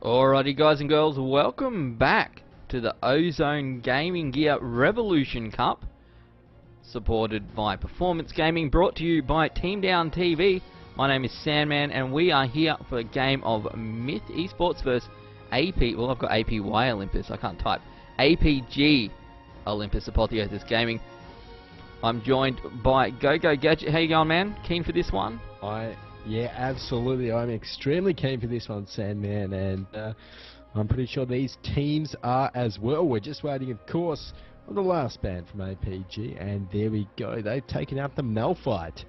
Alrighty guys and girls, welcome back to the Ozone Gaming Gear Revolution Cup, supported by Performance Gaming, brought to you by TeamDownTV. My name is Sandman and we are here for a game of Myth eSports versus well I've got ApY Olympus, I can't type, ApG Olympus, Apotheosis Gaming. I'm joined by Gadget. How you going, man? Keen for this one? Yeah, absolutely. I'm extremely keen for this one, Sandman, and I'm pretty sure these teams are as well. We're just waiting, of course, on the last ban from ApG, and there we go. They've taken out the Malphite.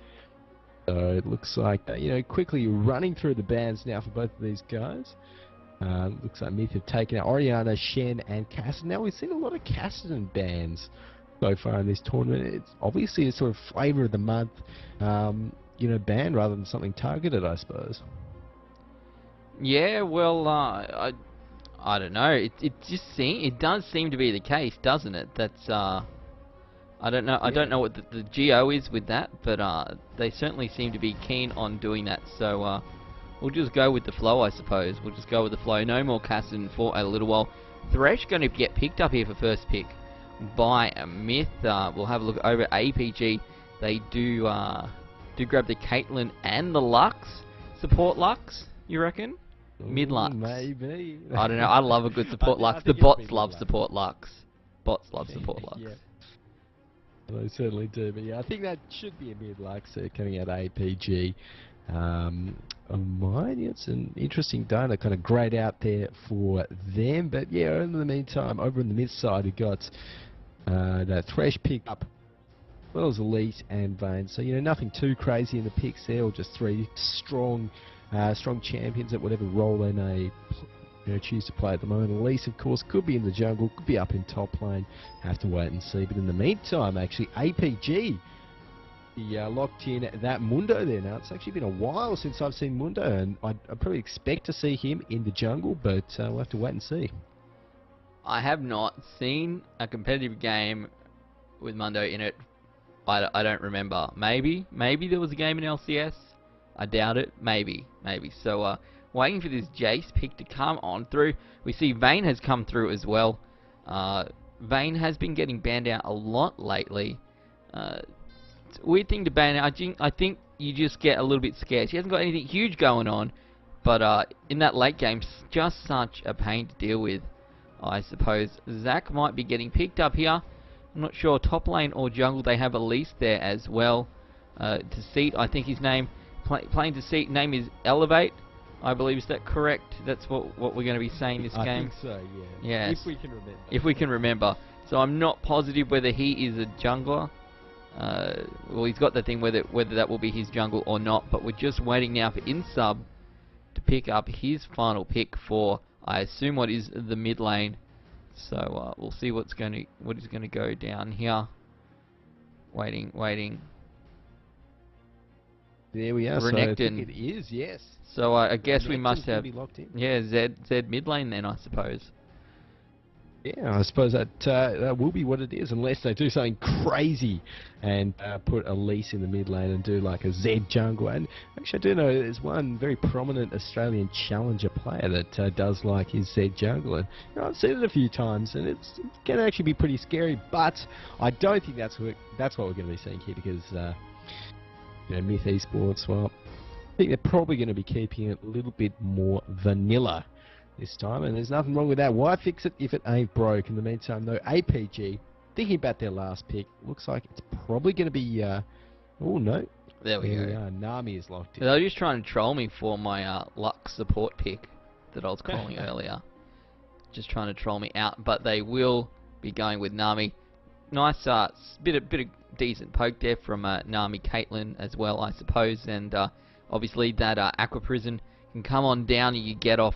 So it looks like, quickly running through the bans now for both of these guys. Looks like Myth have taken out Oriana, Shen, and Cassidy. Now we've seen a lot of Cassidy bans so far in this tournament. It's obviously a sort of flavour of the month. Ban rather than something targeted, I suppose. Yeah, well, I don't know. It does seem to be the case, doesn't it? That's I don't know. I don't know what the GO is with that, but they certainly seem to be keen on doing that. So we'll just go with the flow, I suppose. We'll just go with the flow. No more Cassin for a little while. Thresh going to get picked up here for first pick by Myth. We'll have a look over ApG. They do grab the Caitlyn and the Lux. Support Lux, you reckon? Mid Lux. Maybe. I don't know. I love a good support Lux. The bots love support Lux. Bots love support Lux. Yeah. They certainly do. But yeah, I think that should be a mid Lux coming out of ApG. It's an interesting data, kind of grayed out there for them. But yeah, in the meantime, over in the mid side, we've got that Thresh pick up, as well as Elite and Vane. So, nothing too crazy in the picks there, or just three strong champions at whatever role they may choose to play at the moment. Elite, of course, could be in the jungle, could be up in top lane. Have to wait and see. But in the meantime, actually, ApG, locked in that Mundo there. Now, it's actually been a while since I've seen Mundo, and I'd probably expect to see him in the jungle, but we'll have to wait and see. I have not seen a competitive game with Mundo in it. I don't remember. Maybe there was a game in LCS. I doubt it. Maybe. So, waiting for this Jace pick to come on through. We see Vane has come through as well. Vane has been getting banned out a lot lately. It's a weird thing to ban out. I think you just get a little bit scared. She hasn't got anything huge going on, but in that late game, just such a pain to deal with, I suppose. Zach might be getting picked up here. I'm not sure, top lane or jungle. They have Elise there as well. Deceit, I think his name, playing Deceit, name is Elevate, I believe. Is that correct? That's what we're going to be saying this game? I think so, yeah. Yes. If we can remember. If we can remember. So I'm not positive whether he is a jungler. Well, he's got the thing whether that will be his jungle or not, but we're just waiting now for Insub to pick up his final pick for, I assume, what is the mid lane. So we'll see what is going to go down here. Waiting. There we are. Renekton. So I think it is, yes. So I guess we must have, locked in. yeah, Zed mid lane then, I suppose. Yeah, I suppose that will be what it is, unless they do something crazy and put Elise in the mid lane and do like a Zed jungle. And actually, I do know there's one very prominent Australian challenger player that does like his Zed jungle, and I've seen it a few times, and it can actually be pretty scary. But I don't think that's what we're going to be seeing here, because Myth eSports, well, I think they're probably going to be keeping it a little bit more vanilla this time, and there's nothing wrong with that. Why fix it if it ain't broke? In the meantime, though, ApG, thinking about their last pick, looks like it's probably going to be, oh no. There we go. Nami is locked in. They were just trying to troll me for my Lux support pick that I was calling earlier. Just trying to troll me out, but they will be going with Nami. Nice, bit of decent poke there from Nami Caitlyn as well, I suppose, and obviously that Aqua Prison can come on down and you get off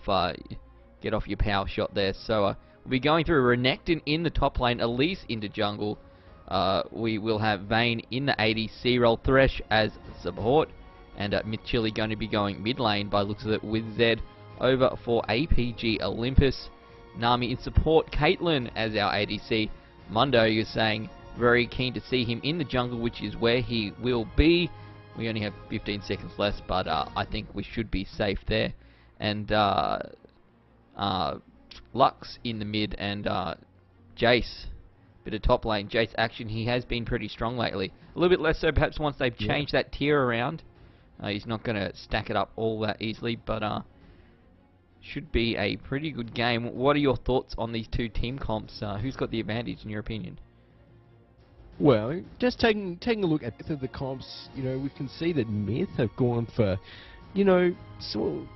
your power shot there. So we'll be going through Renekton in the top lane, Elise into jungle. We will have Vane in the ADC role, Thresh as support, and Mitchili going to be going mid lane by looks of it with Zed over for ApG Olympus. Nami in support, Caitlyn as our ADC. Mundo, you're saying, very keen to see him in the jungle, which is where he will be. We only have 15 seconds left, but I think we should be safe there. And Lux in the mid, and Jace, bit of top lane. Jace action, he has been pretty strong lately. A little bit less so perhaps once they've changed that tier around. He's not going to stack it up all that easily, but should be a pretty good game. What are your thoughts on these two team comps? Who's got the advantage in your opinion? Well, just taking a look at both of the comps, we can see that Myth have gone for, sort of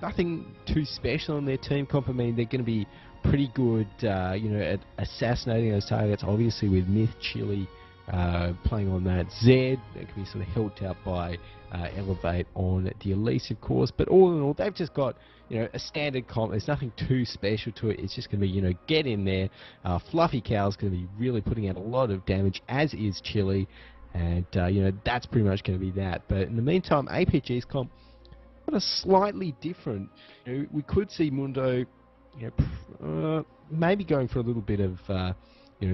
nothing too special on their team comp. I mean, they're going to be pretty good, at assassinating those targets. Obviously, with Myth, Chili playing on that Zed, that can be sort of helped out by Elevate on the Elise, of course. But all in all, they've just got a standard comp. There's nothing too special to it. It's just going to be get in there. Fluffy Cow's going to be really putting out a lot of damage, as is Chili, and that's pretty much going to be that. But in the meantime, ApG's comp got a slightly different. We could see Mundo, maybe going for a little bit of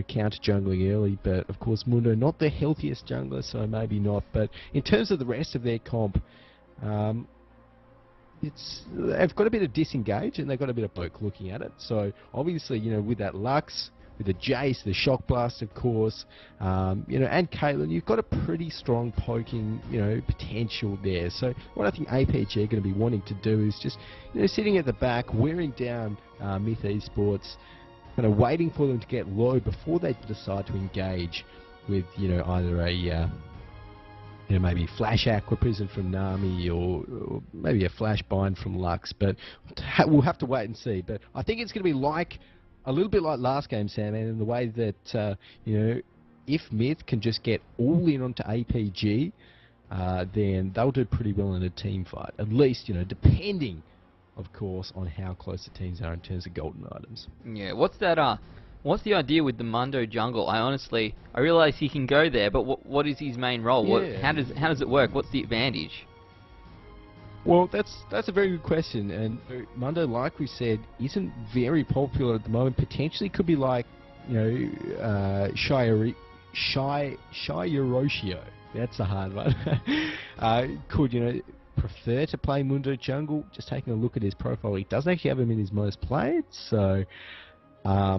counter jungling early, but of course Mundo not the healthiest jungler, so maybe not. But in terms of the rest of their comp, they've got a bit of disengage and they've got a bit of poke looking at it. So obviously, with that Lux, with the Jace, the Shock Blast, of course, and Caitlyn, you've got a pretty strong poking, potential there. So what I think ApG are going to be wanting to do is just, sitting at the back, wearing down Myth eSports, kind of waiting for them to get low before they decide to engage with, either a maybe Flash Aqua Prison from Nami or maybe a Flash Bind from Lux, but we'll have to wait and see. But I think it's going to be a little bit like last game, Sam, and in the way that, if Myth can just get all in onto ApG, then they'll do pretty well in a team fight. At least, depending, of course, on how close the teams are in terms of golden items. Yeah, what's the idea with the Mundo jungle? I realise he can go there, but what is his main role? Yeah. How does it work? What's the advantage? Well, that's a very good question, and Mundo, like we said, isn't very popular at the moment. Potentially could be like, Shiroshio. That's a hard one. Could, prefer to play Mundo jungle. Just taking a look at his profile, he doesn't actually have him in his most played, so how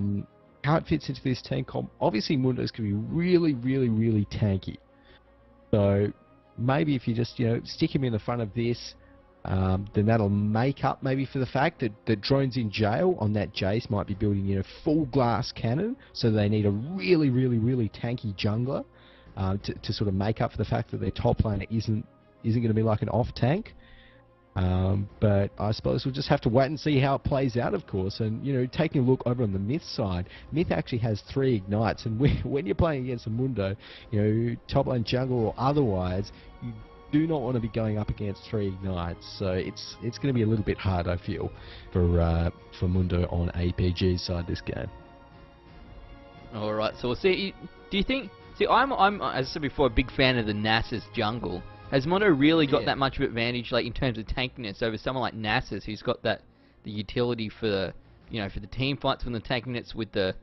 it fits into this team comp, obviously Mundo's going to be really, really, really tanky. So maybe if you just, stick him in the front of this, then that'll make up maybe for the fact that the drones in jail on that Jace might be building, full glass cannon, so they need a really, really, really tanky jungler to sort of make up for the fact that their top laner isn't going to be like an off tank. But I suppose we'll just have to wait and see how it plays out, of course. And, taking a look over on the Myth side, Myth actually has 3 ignites, and when you're playing against a Mundo, top lane jungle or otherwise, you do not want to be going up against 3 ignites. So it's going to be a little bit hard, I feel, for Mundo on ApG's side this game. All right, so we'll see. Do you think? See, I'm as I said before, a big fan of the Nasus jungle. Has Mundo really got that much of advantage, like in terms of tankiness, over someone like Nasus, who's got the utility for the for the team fights when the tankiness with the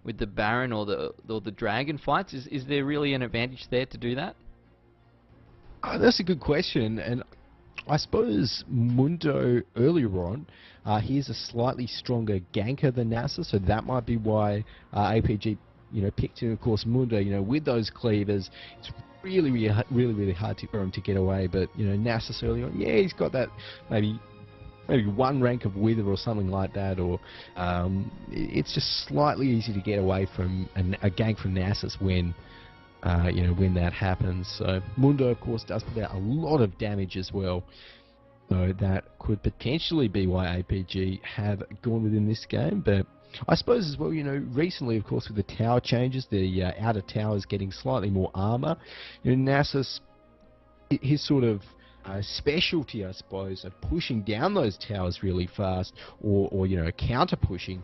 Baron or the Dragon fights? Is there really an advantage there to do that? That's a good question, and I suppose Mundo earlier on, he is a slightly stronger ganker than Nasus, so that might be why ApG picked him. Of course, Mundo, with those cleavers, it's really hard for him to get away. But Nasus early on, he's got that maybe 1 rank of Wither or something like that, or it's just slightly easy to get away from a gank from Nasus when that happens. So Mundo, of course, does put out a lot of damage as well. So that could potentially be why ApG have gone within this game. But I suppose as well, recently, of course, with the tower changes, the outer towers getting slightly more armor. Nasus, his sort of specialty, I suppose, of pushing down those towers really fast, or counter pushing,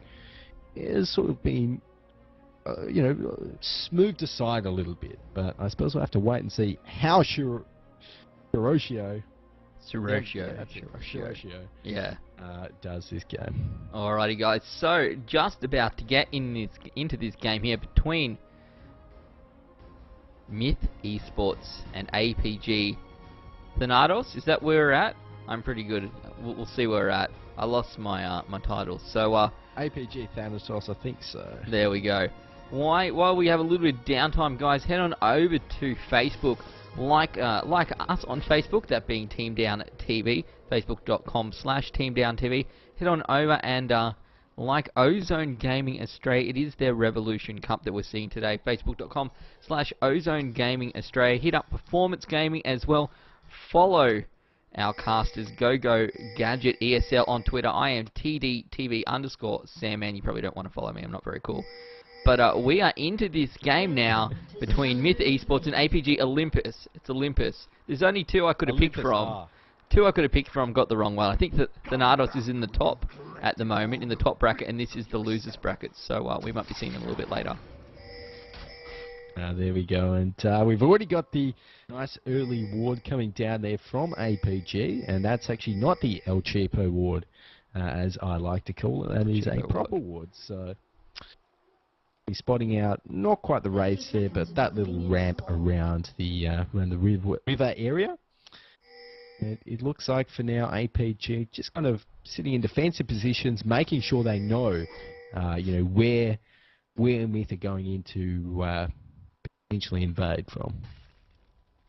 has sort of been, smoothed aside a little bit. But I suppose we'll have to wait and see how Shiroshio. Yeah. Does this game. Alrighty, guys. So just about to get into this game here between Myth eSports and ApG. Thanatos, is that where we're at? I'm pretty good. We'll see where we're at. I lost my my title. So ApG Thanatos, I think so. there we go. While we have a little bit of downtime, guys, head on over to Facebook. Like us on Facebook, that being TeamDownTV, facebook.com/TeamDownTV. Head on over and like Ozone Gaming Australia. It is their Revolution Cup that we're seeing today. Facebook.com/Ozone Gaming Australia. Hit up Performance Gaming as well. Follow our casters, Go Gadget ESL on Twitter. I am TDTV_Sandman. You probably don't want to follow me. I'm not very cool. But we are into this game now between Myth eSports and ApG Olympus. It's Olympus. There's only two I could have picked from. Two I could have picked from, got the wrong one. I think that Thanatos is in the top at the moment, in the top bracket, and this is the losers bracket. So we might be seeing them a little bit later. There we go, and we've already got the nice early ward coming down there from ApG, and that's actually not the El Cheapo ward, as I like to call it. That is a proper ward. So he's spotting out not quite the race there, but that little ramp around the river area. And it looks like for now ApG just kind of sitting in defensive positions, making sure they know, where Myth are going into potentially invade from.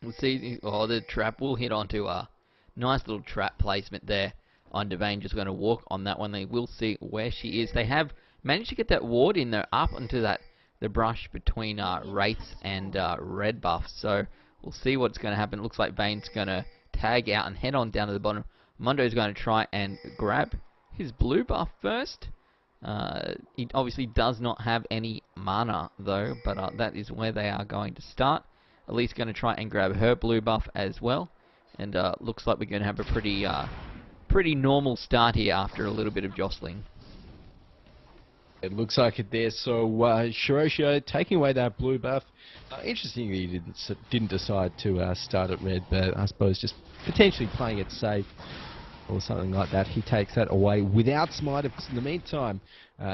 We'll see. Oh, the trap will hit onto a nice little trap placement there on Devane. Just going to walk on that one. They will see where she is. They have managed to get that ward in there up into the brush between Wraiths and Red Buff. So we'll see what's going to happen. It looks like Vane's going to tag out and head on down to the bottom. Mondo's going to try and grab his blue buff first. He obviously does not have any mana though, but that is where they are going to start. Elise going to try and grab her blue buff as well. And looks like we're going to have a pretty normal start here after a little bit of jostling. It looks like it there. So Shirosho taking away that blue buff. Interestingly, he didn't decide to start at red, but I suppose just potentially playing it safe or something like that. He takes that away without smite. In the meantime,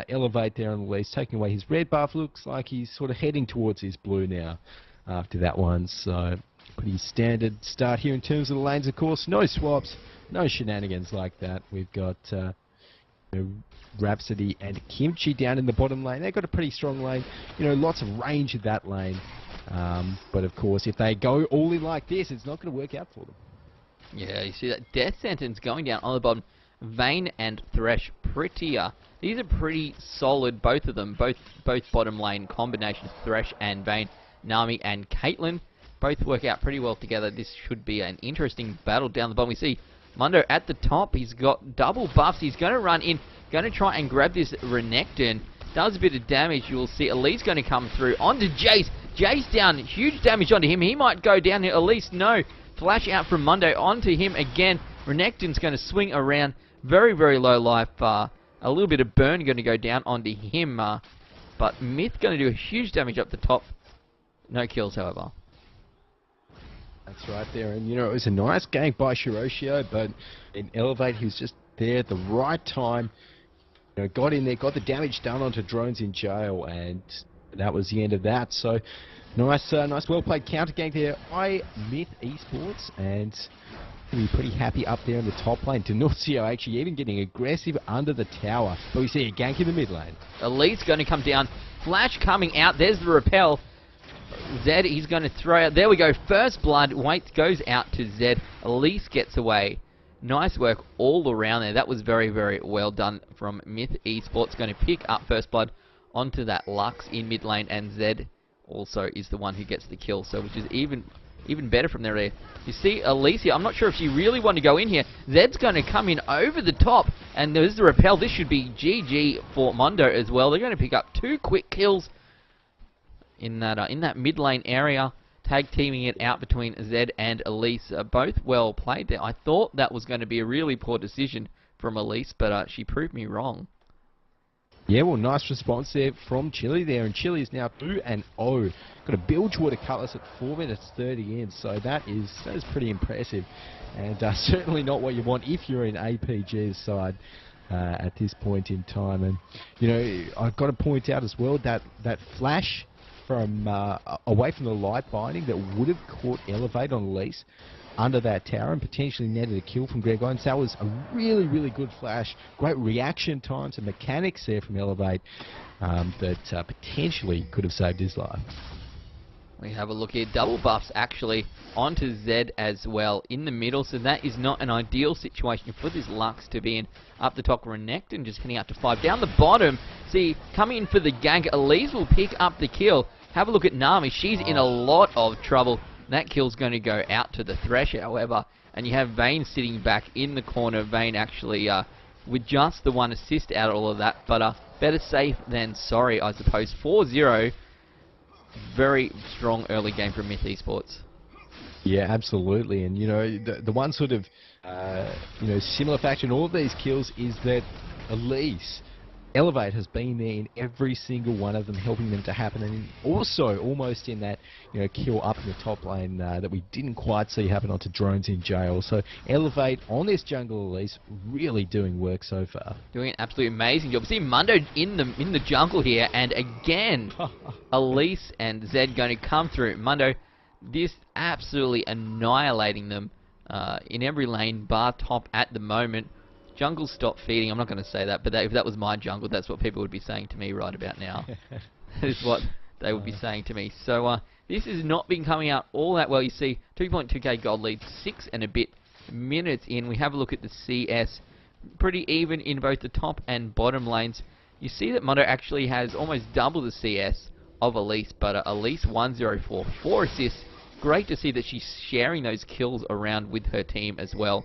Elevate there on the least, taking away his red buff. Looks like he's sort of heading towards his blue now after that one. So pretty standard start here in terms of the lanes, of course. No swaps, no shenanigans like that. We've got Rhapsody and Kimchi down in the bottom lane. They've got a pretty strong lane. Lots of range in that lane. But of course, if they go all in like this, it's not going to work out for them. Yeah, you see that Death Sentence going down on the bottom. Vayne and Thresh prettier. These are pretty solid, both of them. Both bottom lane combinations, Thresh and Vayne. Nami and Caitlyn both work out pretty well together. This should be an interesting battle down the bottom. We see Mundo at the top. He's got double buffs. He's going to run in, going to try and grab this Renekton. Does a bit of damage. You will see Elise going to come through onto Jace. Jace down. Huge damage onto him. He might go down here. Elise, no. Flash out from Mundo onto him again. Renekton's going to swing around. Very, very low life. A little bit of burn going to go down onto him. But Myth going to do a huge damage up the top. No kills, however. That's right there. And, it was a nice gank by Shirosho, but in Elevate, he was just there at the right time. Got in there, got the damage done onto drones in jail, and that was the end of that. So, nice well-played counter gank there by Myth eSports, and be pretty happy up there in the top lane. Denuncio actually even getting aggressive under the tower. But we see a gank in the mid lane. Elise going to come down. Flash coming out. There's the repel. Zed, he's going to throw out. There we go. First blood. Wait, goes out to Zed. Elise gets away. Nice work all around there. That was very, very well done from Myth eSports. Going to pick up first blood onto that Lux in mid lane, and Zed also is the one who gets the kill. So, which is even better from there. You see Alicia, I'm not sure if she really wanted to go in here. Zed's going to come in over the top, and there's the repel. This should be GG for Mundo as well. They're going to pick up 2 quick kills in that mid lane area, tag teaming it out between Zed and Elise. Both well played there. I thought that was going to be a really poor decision from Elise, but she proved me wrong. Yeah, well, nice response there from Chile there, and Chile is now 2-0. Got a Bilgewater Cutlass at 4 minutes 30 in, so that is pretty impressive, and certainly not what you want if you're in APG's side at this point in time. And I've got to point out as well that flash from away from the light binding that would have caught Elevate on Elise under that tower and potentially netted a kill from Greg Owens. That was a really, really good flash. Great reaction times and mechanics there from Elevate that potentially could have saved his life. We have a look here. Double buffs actually onto Zed as well in the middle, so that is not an ideal situation for this Lux to be in. Up the top, Renekton just heading out to 5. Down the bottom, see, coming in for the gank, Elise will pick up the kill. Have a look at Nami. She's in a lot of trouble. That kill's going to go out to the Thresh, however, and you have Vayne sitting back in the corner. Vayne actually with just the 1 assist out of all of that, but better safe than sorry, I suppose. 4-0. Very strong early game from Myth eSports. Yeah, absolutely. And, you know, the one sort of, you know, similar factor in all of these kills is that Elise, Elevate has been there in every single one of them, helping them to happen. And also almost in that, you know, kill up in the top lane that we didn't quite see happen onto Drones in jail. So Elevate on this jungle Elise really doing work so far. Doing an absolutely amazing job. See Mundo in the jungle here, and again, Elise and Zed going to come through. Mundo, this absolutely annihilating them in every lane, bar top at the moment. Jungle stop feeding. I'm not going to say that, but if that was my jungle, that's what people would be saying to me right about now. That is what they would be saying to me. So this has not been coming out all that well. You see 2.2k gold lead, 6 and a bit minutes in. We have a look at the CS. Pretty even in both the top and bottom lanes. You see that Mundo actually has almost double the CS of Elise, but Elise 104, 4 assists. Great to see that she's sharing those kills around with her team as well.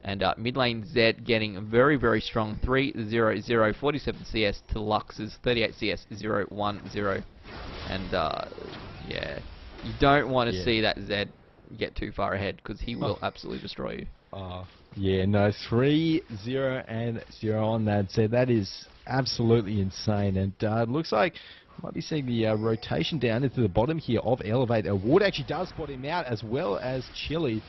And mid lane Zed getting very, very strong. 3-0-0, 47 CS to Lux's 38 CS 0-1-0. And yeah, you don't want to see that Zed get too far ahead, because he will absolutely destroy you. Yeah, no, 3-0 and 0 on that Zed. That is absolutely insane. And it looks like might be seeing the rotation down into the bottom here of Elevate. Ward actually does spot him out, as well as Chili.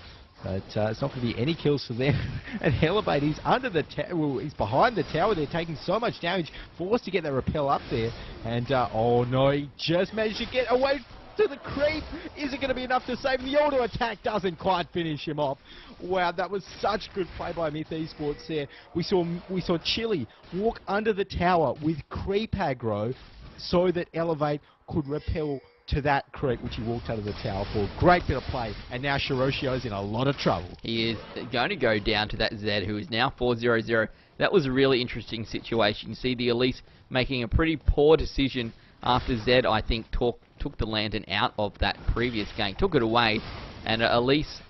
But it's not going to be any kills for them. And Elevate, he's under the tower, he's behind the tower. They're taking so much damage, forced to get that rappel up there. And oh no, he just managed to get away to the creep. Is it going to be enough to save him? The auto attack doesn't quite finish him off. Wow, that was such good play by Myth eSports there. We saw Chili walk under the tower with creep aggro so that Elevate could rappel to that creep which he walked out of the tower for. Great bit of play, and now Shiroshio's in a lot of trouble. He is going to go down to that Zed, who is now 4-0-0. That was a really interesting situation. You see the Elise making a pretty poor decision after Zed, I think, took the lantern out of that previous game, took it away, and Elise,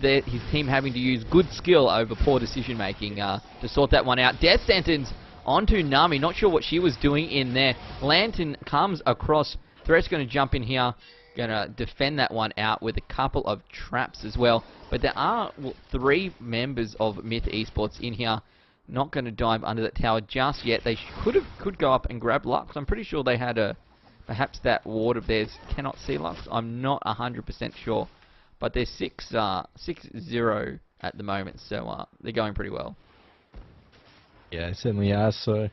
his team having to use good skill over poor decision making to sort that one out. Death sentence onto Nami, not sure what she was doing in there. Lantern comes across. Thresh going to jump in here, going to defend that one out with a couple of traps as well. But there are 3 members of Myth eSports in here, not going to dive under that tower just yet. They could go up and grab Lux. I'm pretty sure they had perhaps that ward of theirs cannot see Lux. I'm not 100% sure, but they're 6-0 at the moment, so they're going pretty well. Yeah, certainly are. So,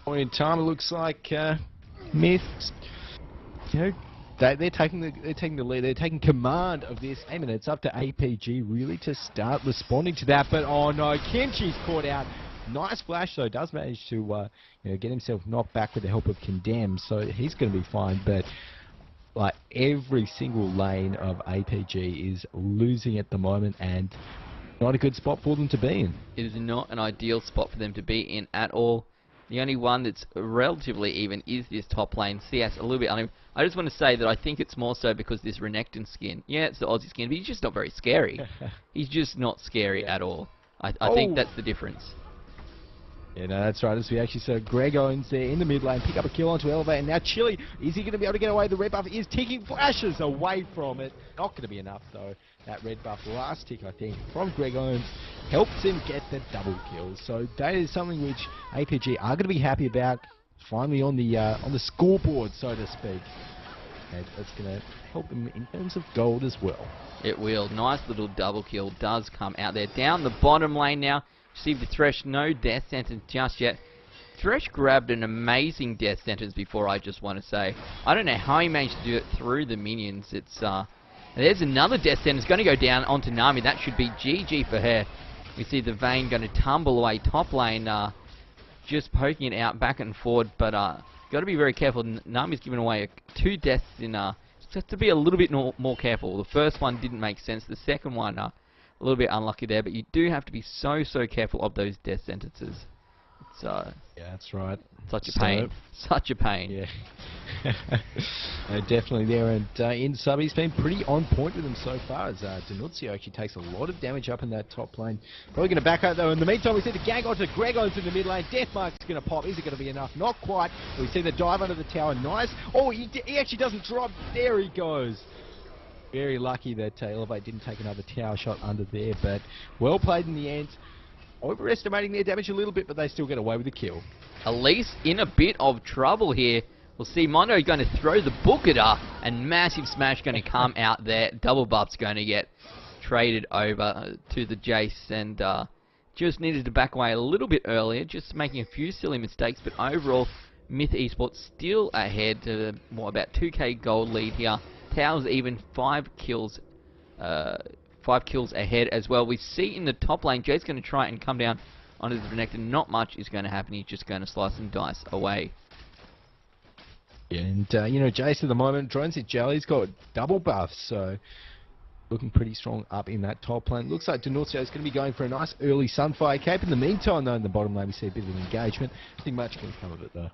point in time, it looks like Myth, you know, they're taking the lead. They're taking command of this game, and it's up to ApG really to start responding to that. But oh no, Kimchi's caught out. Nice flash though. Does manage to you know, get himself knocked back with the help of Condemn, so he's going to be fine. But like every single lane of ApG is losing at the moment, and not a good spot for them to be in. It is not an ideal spot for them to be in at all. The only one that's relatively even is this top lane. CS a little bit uneven. I just want to say that I think it's more so because this Renekton skin. Yeah, it's the Aussie skin, but he's just not very scary. He's just not scary at all. I think that's the difference. Yeah, no, that's right. As we actually saw Greg Owens there in the mid lane, pick up a kill onto Elevate, and now Chili, is he going to be able to get away? The red buff is ticking, flashes away from it. Not going to be enough though. That red buff last tick, I think, from Greg Owens helps him get the double kill. So that is something which ApG are going to be happy about. Finally on the scoreboard, so to speak. And that's going to help them in terms of gold as well. It will. Nice little double kill does come out there. Down the bottom lane now. See the Thresh, no death sentence just yet. Thresh grabbed an amazing death sentence before, I just want to say. I don't know how he managed to do it through the minions. It's And there's another death sentence going to go down onto Nami. That should be GG for her. We see the Vayne going to tumble away top lane, just poking it out back and forward, but got to be very careful. Nami's given away 2 deaths in, just to be a little bit more careful. The first one didn't make sense. The second one, a little bit unlucky there, but you do have to be so careful of those death sentences. It's, yeah, that's right. Such a pain. Such a pain. Yeah. Definitely there. And in sub, he's been pretty on point with them so far, as Denuncio actually takes a lot of damage up in that top lane. Probably going to back out though. In the meantime, we see the gang onto Grego's in the mid lane. Deathmark's going to pop. Is it going to be enough? Not quite. We see the dive under the tower. Nice. Oh, he actually doesn't drop. There he goes. Very lucky that Elevate didn't take another tower shot under there, but well played in the end. Overestimating their damage a little bit, but they still get away with the kill. Elise in a bit of trouble here. We'll see Mondo going to throw the book at her, and massive smash going to come out there. Double buff's going to get traded over to the Jace, and just needed to back away a little bit earlier, just making a few silly mistakes, but overall, Myth Esports still ahead to about 2k gold lead here. Towers even 5 kills ahead as well. We see in the top lane, Jay's going to try and come down onto the connector. Not much is going to happen. He's just going to slice and dice away. Yeah, and you know, Jace at the moment, Drones at Jelly's got double buffs, so looking pretty strong up in that top lane. Looks like Denuncio is going to be going for a nice early Sunfire cape. In the meantime, though, in the bottom lane, we see a bit of an engagement. Nothing much can come of it, though.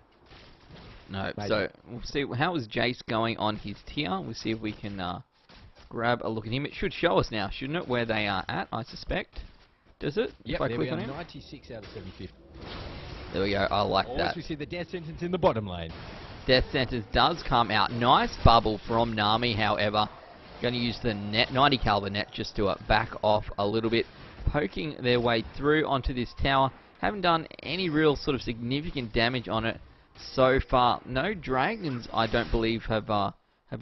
No, maybe. So we'll see how is Jace going on his tier. We'll see if we can grab a look at him. It should show us now, shouldn't it, where they are at, I suspect. Does it? Yep, if I click on him? 96 out of 750. There we go, I like that. We see the death sentence in the bottom lane. Death sentence does come out. Nice bubble from Nami, however. Going to use the net 90 caliber net just to back off a little bit. Poking their way through onto this tower. Haven't done any real sort of significant damage on it so far. No dragons, I don't believe, have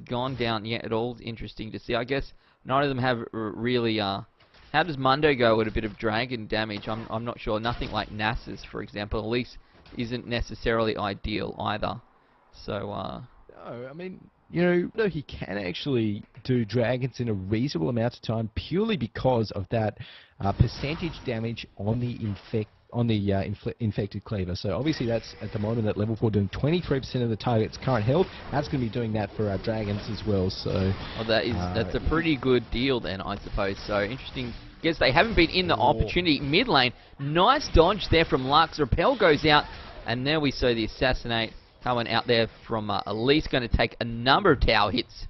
gone down yet at all. It's interesting to see. I guess none of them have really... how does Mundo go with a bit of dragon damage? I'm not sure. Nothing like Nasus, for example. At least isn't necessarily ideal either. So, no, I mean, you know, he can actually do dragons in a reasonable amount of time purely because of that percentage damage on the infected cleaver. So obviously that's at the moment at level 4 doing 23% of the target's current health. That's going to be doing that for our dragons as well. So well, that's a pretty good deal then, I suppose. So interesting. Guess they haven't been in the opportunity mid lane. Nice dodge there from Lux. Repel goes out, and there we saw the assassinate coming out there from Elise, going to take a number of tower hits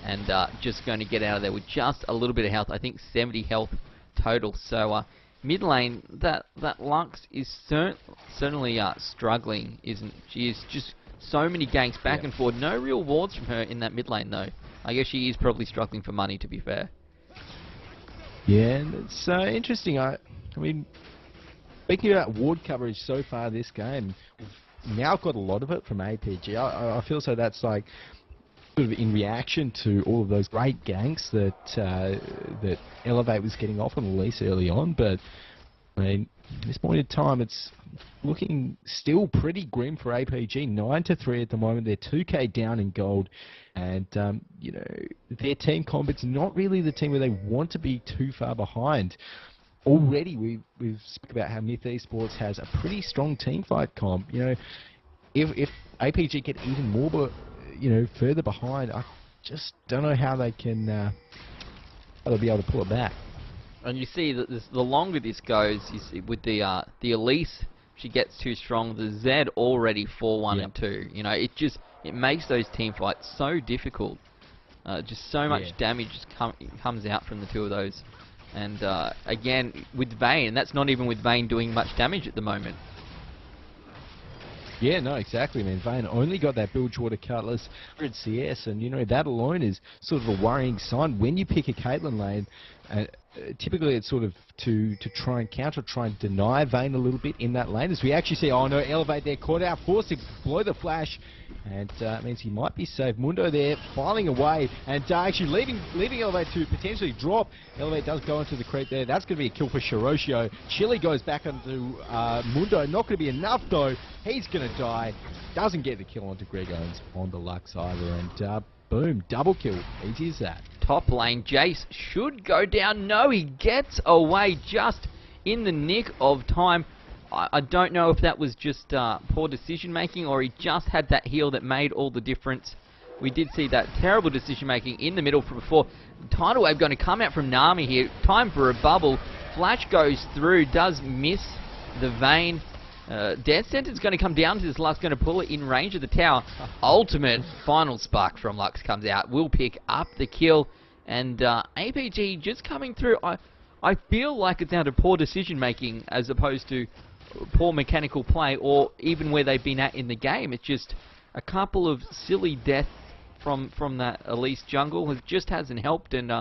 and just going to get out of there with just a little bit of health. I think 70 health total. So mid lane, that Lux is certainly struggling, isn't she? Is just so many ganks back and forward. No real wards from her in that mid lane though. I guess she is probably struggling for money, to be fair. Yeah, and it's interesting. I mean, speaking about ward coverage so far this game, we've now got a lot of it from ApG. I feel so that's like sort of in reaction to all of those great ganks that that Elevate was getting off on Elise early on. But I mean, at this point in time, it's looking still pretty grim for ApG. 9-3 at the moment. They're 2k down in gold, and you know, their team combat's not really the team where they want to be too far behind. Already, we've spoken about how Myth Esports has a pretty strong team fight comp. You know, if ApG get even more, you know, further behind, I just don't know how they can, how they'll be able to pull it back. And you see that the longer this goes, you see with the Elise, she gets too strong. The Zed already 4-1 and 2. You know, it makes those team fights so difficult. Just so much damage comes out from the two of those. And again, with Vayne, and that's not even with Vayne doing much damage at the moment. Yeah, no, exactly, man. Vayne only got that Bilgewater Cutlass 100 CS, and you know, that alone is sort of a worrying sign. When you pick a Caitlyn lane, typically it's sort of to try and counter, try and deny Vayne a little bit in that lane. As we actually see, oh no, Elevate there, caught out, forced to blow the flash, and it means he might be saved. Mundo there, filing away, and actually leaving Elevate to potentially drop. Elevate does go into the creep there. That's going to be a kill for Shiroshio. Chili goes back onto Mundo. Not going to be enough though. He's going to die. Doesn't get the kill onto Greg Owens on the Lux either, and boom, double kill. Easy as that. top lane. Jace should go down. No, he gets away just in the nick of time. I don't know if that was just poor decision making or he just had that heal that made all the difference. We did see that terrible decision making in the middle from before. Tidal wave going to come out from Nami here. Time for a bubble. Flash goes through, does miss the Vayne. Death Sentence going to come down to this. Lux going to pull it in range of the tower. Ultimate final spark from Lux comes out. Will pick up the kill. And ApG just coming through. I feel like it's down to poor decision making as opposed to poor mechanical play or even where they've been at in the game. It's just a couple of silly deaths from that Elise jungle just hasn't helped, and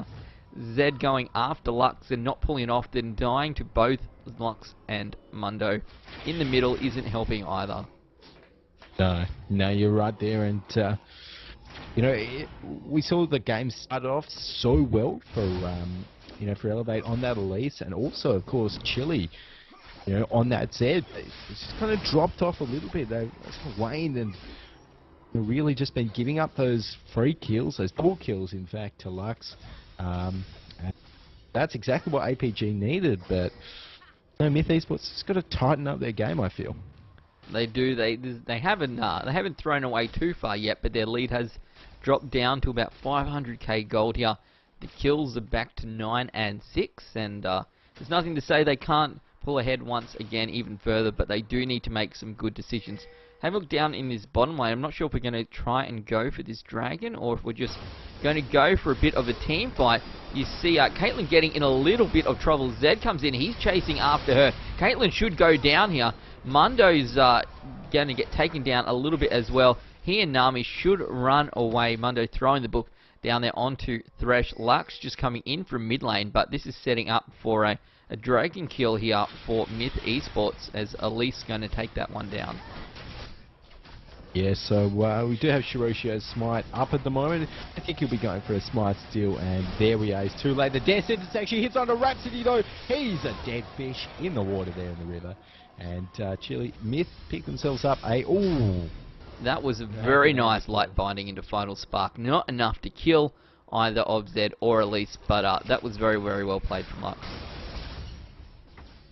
Zed going after Lux and not pulling it off, then dying to both Lux and Mundo in the middle isn't helping either. No, you're right there, and you know, we saw the game started off so well for you know, for Elevate on that Elise, and also of course Chile, you know, on that Zed. It's just kind of dropped off a little bit. They've waned and really just been giving up those free kills, those double kills in fact, to Lux. And that's exactly what ApG needed, but you know, Myth Esports has got to tighten up their game, I feel. They do. They haven't thrown away too far yet, but their lead has dropped down to about 500k gold here. The kills are back to 9 and 6, and there's nothing to say they can't pull ahead once again even further, but they do need to make some good decisions. Have a look down in this bottom lane. I'm not sure if we're going to try and go for this dragon or if we're just going to go for a bit of a team fight. You see Caitlyn getting in a little bit of trouble. Zed comes in. He's chasing after her. Caitlyn should go down here. Mundo's going to get taken down a little bit as well. He and Nami should run away. Mundo throwing the book down there onto Thresh. Lux just coming in from mid lane, but this is setting up for a dragon kill here for Myth Esports as Elise going to take that one down. Yeah, so we do have Shiroshio's Smite up at the moment. I think he'll be going for a Smite steal, and there we are. He's too late. The Death Sentence actually hits on a Rhapsody, though. He's a dead fish in the water there in the river. And Chile, Myth pick themselves up a... Ooh. That was a very nice light binding into Final Spark. Not enough to kill either of Zed or Elise, but that was very, very well played from Lux.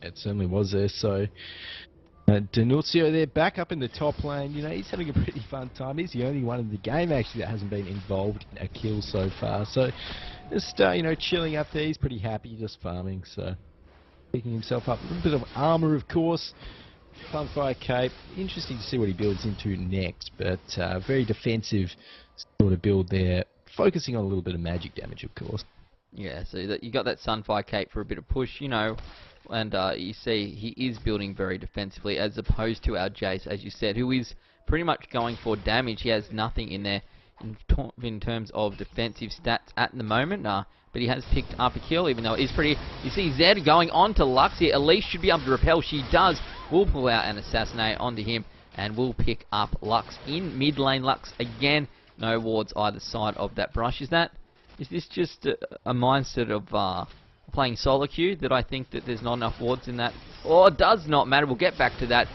It certainly was there, so... Denuncio there, back up in the top lane. You know, he's having a pretty fun time. He's the only one in the game, actually, that hasn't been involved in a kill so far. So, just, you know, chilling up there. He's pretty happy, just farming. So, picking himself up. A little bit of armor, of course. Sunfire Cape. Interesting to see what he builds into next. But, very defensive sort of build there. Focusing on a little bit of magic damage, of course. Yeah, so you got that Sunfire Cape for a bit of push, you know. And you see he is building very defensively as opposed to our Jace, as you said, who is pretty much going for damage. He has nothing in there in terms of defensive stats at the moment, but he has picked up a kill, even though it is pretty... You see Zed going on to Lux here. Elise should be able to repel. She does. We'll pull out an assassinate onto him, and we'll pick up Lux in mid lane. Lux again, no wards either side of that brush. Is this just a mindset of... playing solo queue that I think that there's not enough wards in that? Oh, it does not matter. We'll get back to that.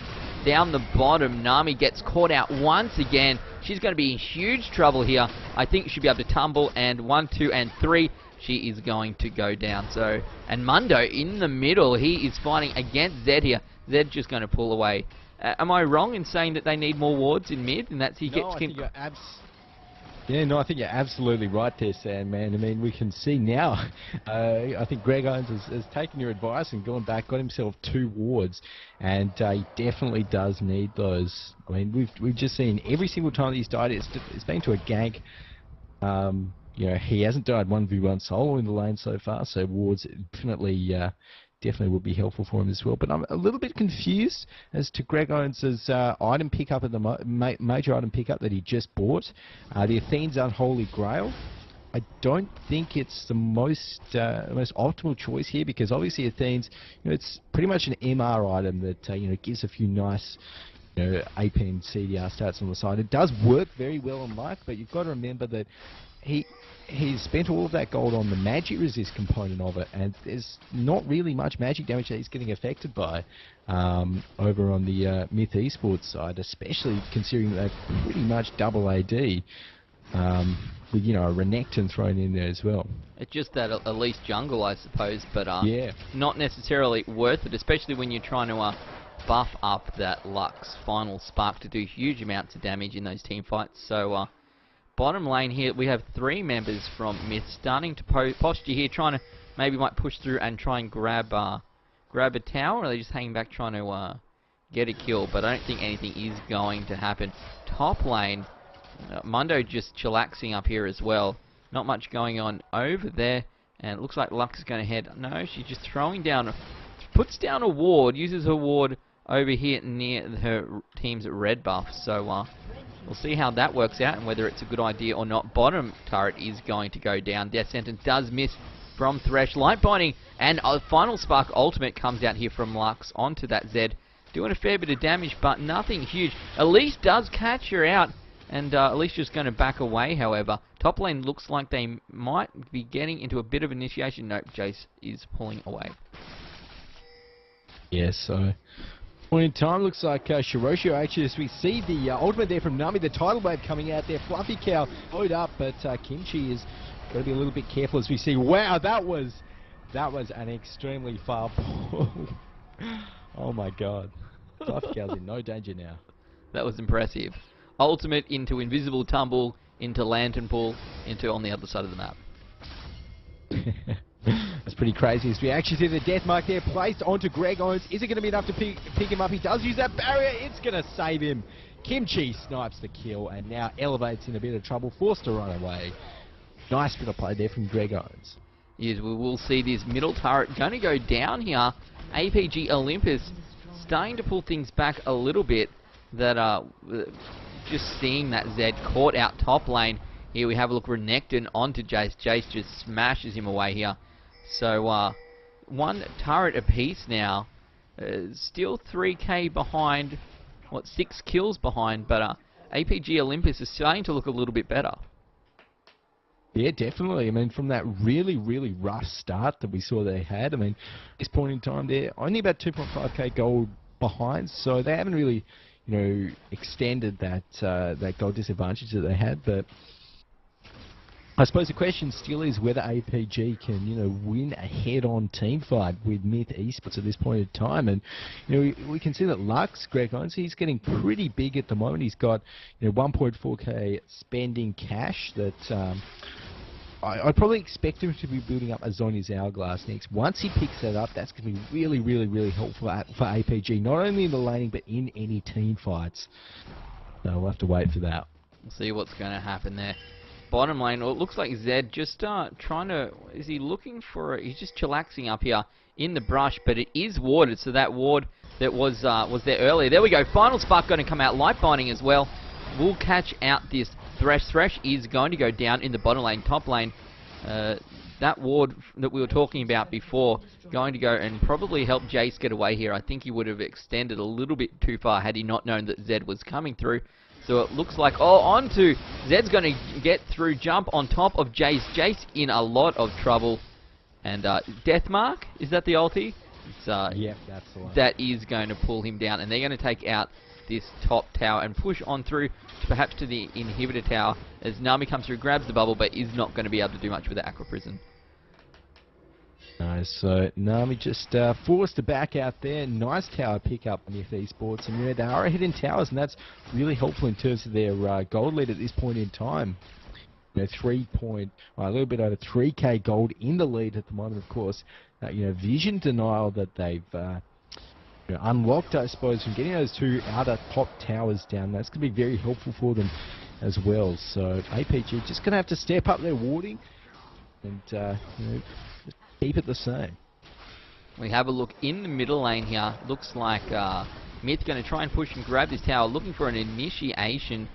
Down the bottom, Nami gets caught out once again. She's going to be in huge trouble here. I think she'll be able to tumble, and 1, 2, and 3, she is going to go down. So, and Mundo in the middle, he is fighting against Zed here. Zed just going to pull away. Am I wrong in saying that they need more wards in mid, and that's he no, gets? I think you're Yeah, no, I think you're absolutely right there, Sam, man. I mean, we can see now. I think Greg Owens has taken your advice and gone back, got himself 2 wards, and he definitely does need those. I mean, we've just seen every single time that he's died, it's been to a gank. You know, he hasn't died 1v1 solo in the lane so far, so wards definitely would be helpful for him as well. But I'm a little bit confused as to Greg Owens' item pickup at the major item pickup that he just bought, the Athene's Unholy Grail. I don't think it's the most optimal choice here, because obviously Athene's, you know, it's pretty much an MR item that you know, gives a few nice, you know, AP and CDR stats on the side. It does work very well on Mike, but you've got to remember that he's spent all of that gold on the magic resist component of it, and there's not really much magic damage that he's getting affected by over on the Myth Esports side, especially considering that pretty much double AD. with, you know, a Renekton thrown in there as well. It's just that Elise jungle, I suppose, but Yeah. not necessarily worth it, especially when you're trying to buff up that Lux final spark to do huge amounts of damage in those team fights. So bottom lane here, we have 3 members from Myth starting to posture here, trying to maybe might push through and try and grab a tower, or are they just hanging back trying to get a kill? But I don't think anything is going to happen. Top lane, Mundo just chillaxing up here as well. Not much going on over there, and it looks like Lux is going to head. No, she's just throwing down, puts down a ward, uses her ward over here near her team's red buff. So we'll see how that works out and whether it's a good idea or not. Bottom turret is going to go down. Death Sentence does miss from Thresh. Light Binding and a Final Spark ultimate comes out here from Lux onto that Zed. Doing a fair bit of damage, but nothing huge. Elise does catch her out, and Elise just going to back away, however. Top lane looks like they might be getting into a bit of initiation. Nope, Jace is pulling away. Yes, so point in time, looks like Shiroshio actually, as we see the ultimate there from Nami, the tidal wave coming out there. Fluffy Cow load up, but Kimchi is got to be a little bit careful as we see. Wow, that was an extremely far pull. Oh my god. Fluffy Cow's in no danger now. That was impressive. Ultimate into Invisible Tumble, into Lantern Pull, into on the other side of the map. That's pretty crazy. As we actually see the death mark there placed onto Greg Owens. Is it going to be enough to pick him up? He does use that barrier. It's going to save him. Kimchi snipes the kill and now elevates in a bit of trouble, forced to run away. Nice bit of play there from Greg Owens. Yes, we will see this middle turret going to go down here. ApG Olympus starting to pull things back a little bit. That just seeing that Zed caught out top lane. Here we have a look, Renekton onto Jace. Jace just smashes him away here. So one turret apiece now. Still 3k behind. What, 6 kills behind, but ApG Olympus is starting to look a little bit better. Yeah, definitely. I mean, from that really, really rough start that we saw they had, I mean, at this point in time, they're only about 2.5k gold behind, so they haven't really, you know, extended that that gold disadvantage that they had. But I suppose the question still is whether ApG can, you know, win a head-on team fight with Myth eSports at this point in time. And, you know, we can see that Lux, Greg Owens, he's getting pretty big at the moment. He's got, you know, 1.4k spending cash that I'd probably expect him to be building up Azoni's Hourglass next. Once he picks that up, that's going to be really, really, really helpful for ApG, not only in the laning, but in any team fights. So we'll have to wait for that. We'll see what's going to happen there. Bottom lane, well, it looks like Zed just trying to, is he looking for, he's just chillaxing up here in the brush, but it is warded, so that ward that was there earlier. There we go, Final Spark going to come out, Light Binding as well. We'll catch out this Thresh. Thresh is going to go down in the bottom lane. Top lane, that ward that we were talking about before, going to go and probably help Jace get away here. I think he would have extended a little bit too far had he not known that Zed was coming through. So it looks like, onto, Zed's going to get through, jump on top of Jace. Jace in a lot of trouble. And Deathmark, is that the ulti? Yep, that's the one. That is going to pull him down, and they're going to take out this top tower and push on through to perhaps to the inhibitor tower as Nami comes through, grabs the bubble, but is not going to be able to do much with the Aqua Prison. Nice, so Nami just forced to back out there. Nice tower pick up with eSports, and yeah, they are ahead in towers, and that's really helpful in terms of their gold lead at this point in time. You know, a little bit over 3k gold in the lead at the moment, of course. You know, vision denial that they've you know, unlocked, I suppose, from getting those 2 outer top towers down. That's going to be very helpful for them as well. So ApG just going to have to step up their warding and you know, just keep it the same. We have a look in the middle lane here. Looks like Myth going to try and push and grab this tower, looking for an initiation.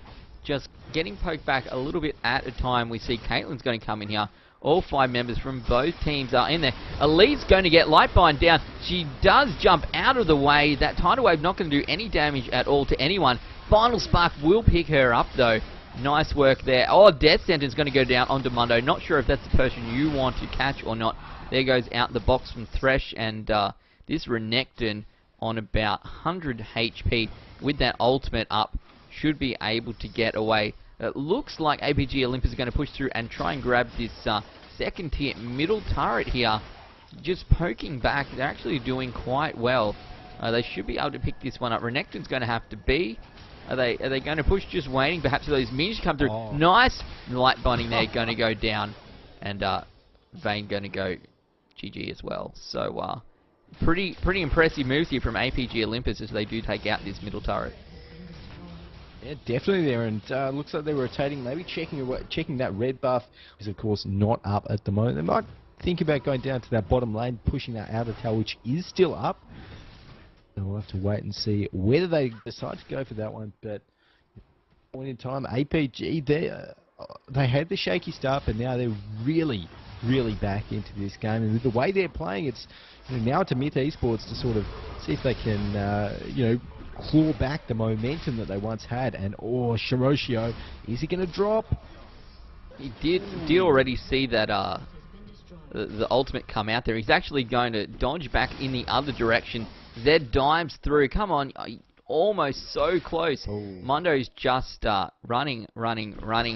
Just getting poked back a little bit at a time. We see Caitlyn's going to come in here. All 5 members from both teams are in there. Elite's going to get Lightbind down. She does jump out of the way. That tidal wave not going to do any damage at all to anyone. Final Spark will pick her up though. Nice work there. Death Sentence going to go down onto Mundo. Not sure if that's the person you want to catch or not. There goes out the box from Thresh, and this Renekton on about 100 HP with that ultimate up should be able to get away. It looks like ApG Olympus is going to push through and try and grab this second tier middle turret here. Just poking back. They're actually doing quite well. They should be able to pick this one up. Renekton's going to have to be. Are they going to push? Just waiting. Perhaps those minions come through. Oh. Nice light binding there. Going to go down. And Vayne going to go GG as well. So pretty impressive moves here from ApG Olympus as they do take out this middle turret. Yeah, definitely there, and looks like they're rotating, maybe checking that red buff, is of course not up at the moment. They might think about going down to that bottom lane, pushing that outer tower, which is still up. So we'll have to wait and see whether they decide to go for that one. But at this point in time, ApG, they had the shaky start, but now they're really back into this game. And with the way they're playing, it's now to Myth eSports to sort of see if they can, claw back the momentum that they once had. And Shiroshio, is he going to drop? He did already see that the ultimate come out there. He's actually going to dodge back in the other direction. Zed dives through. Come on, almost so close. Oh. Mundo's just running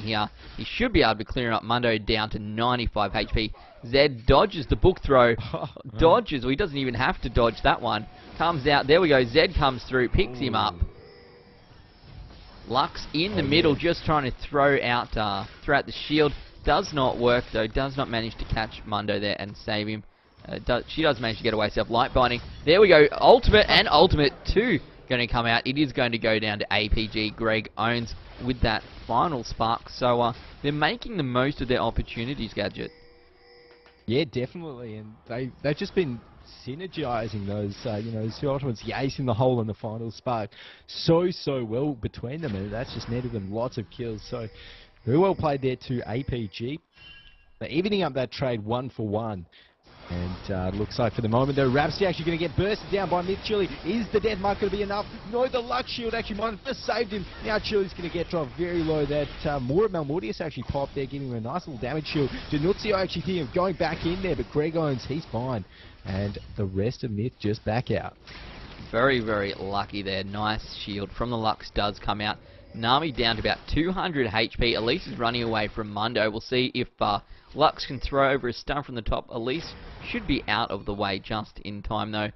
here. He should be able to clear up Mundo down to 95 HP. Zed dodges the book throw. Dodges. Well, he doesn't even have to dodge that one. Comes out. There we go. Zed comes through. Picks him up. Lux in the middle, just trying to throw out the shield. Does not work though. Does not manage to catch Mundo there and save him. She does manage to get away. Self light binding. There we go. Ultimate and ultimate 2 going to come out. It is going to go down to ApG. Greg owns with that final spark. So they're making the most of their opportunities, Gadget. Yeah, definitely, and they've just been synergizing those, those two ultimates, the ace in the hole and the final spark, so well between them, and that's just netted them lots of kills. So very well played there to ApG. They're evening up that trade 1-for-1. And looks like for the moment though, Rhapsody actually going to get bursted down by Myth Chili. Is the death mark going to be enough? No, the Lux shield actually might have just saved him. Now Chili's going to get dropped very low. That Malmortius actually popped there, giving him a nice little damage shield. Denuzio actually thinking of going back in there, but Greg owns, he's fine. And the rest of Myth just back out. Very lucky there. Nice shield from the Lux does come out. Nami down to about 200 HP. Elise is running away from Mundo. We'll see if Lux can throw over a stun from the top. Elise should be out of the way just in time though.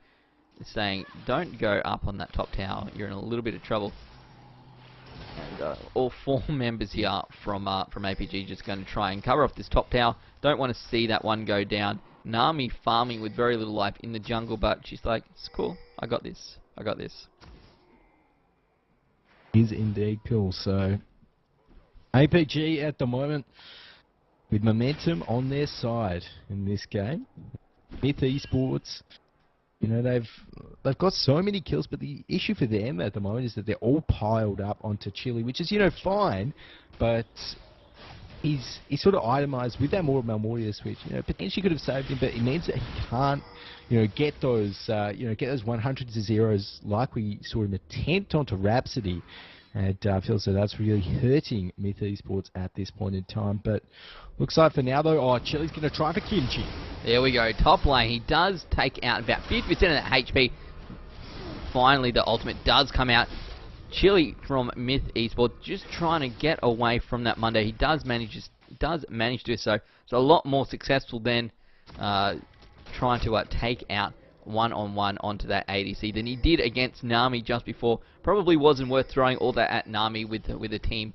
It's saying don't go up on that top tower. You're in a little bit of trouble. And all 4 members here from ApG just going to try and cover off this top tower. Don't want to see that one go down. Nami farming with very little life in the jungle, but she's like, it's cool. I got this. Is indeed cool. So ApG at the moment with momentum on their side in this game. Myth eSports, they've got so many kills, but the issue for them at the moment is that they're all piled up onto Chili, which is fine, but he's sort of itemized with that Malmortius, which potentially could have saved him, but it means that he can't get those get those 100s to zeros like we saw him attempt onto Rhapsody. And I feel so that's really hurting Myth eSports at this point in time. But looks like for now though, Chili's going to try for Kimchi. There we go, top lane. He does take out about 50% of that HP. Finally, the ultimate does come out. Chili from Myth eSports just trying to get away from that Mundo. He does manage to do so. So a lot more successful than trying to take out one-on-one onto that ADC than he did against Nami just before. Probably wasn't worth throwing all that at Nami with the team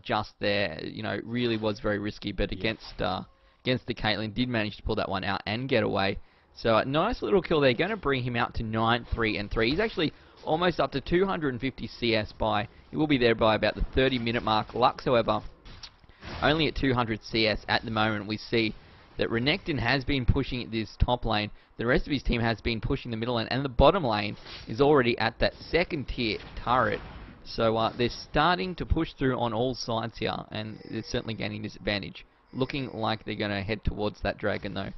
just there. Really was very risky, but against the Caitlyn did manage to pull that one out and get away. So a nice little kill there. Going to bring him out to 9-3-3. He's actually almost up to 250 CS by. He will be there by about the 30-minute mark. Lux, however, only at 200 CS at the moment. We see that Renekton has been pushing this top lane. The rest of his team has been pushing the middle lane, and the bottom lane is already at that second tier turret. So they're starting to push through on all sides here, and they're certainly gaining this advantage. Looking like they're going to head towards that dragon though.